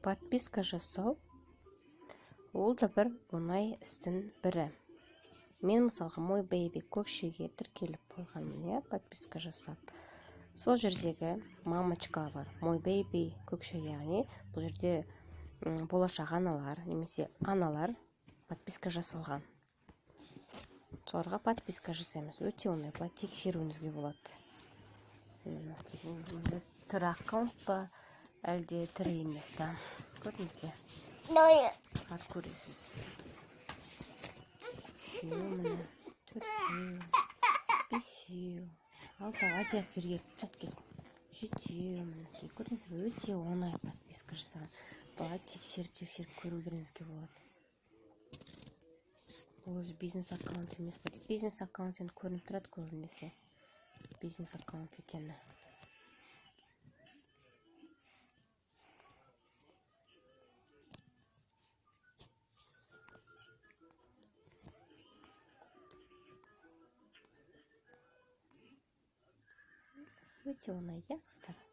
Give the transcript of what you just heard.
подписка жасау ол да бір оңай істің бірі. Мен мысалға мой бейби көкшеге тіркеліп қойғанмын, подписка жасап. Сол жердегі мамочка бар, мой бейби көкше, яғни бұл жерде болашақ аналар немесе аналар подписка жасалған. Соларға подписка жасаймыз. Өте оңай, былай тексеруіңізге болады. Тірі аккаунт па, әлде тірі емес па? Көрдіңіз бе? Сат көресіз. Үшеу, міне, төртеу, бесеу, алтыға деп берген жаткен. Жетеу, мінекей, көрдіңіз бе? Өте оңай подписка жасаған. Былай тексеріп көрулеріңізге болады. Бұл өзі бизнес аккаунт емес па? Бизнес аккаунт енді көрініп тұрады көбінесе. Бизнес аккаунт екені. Өте оңай, қыздар.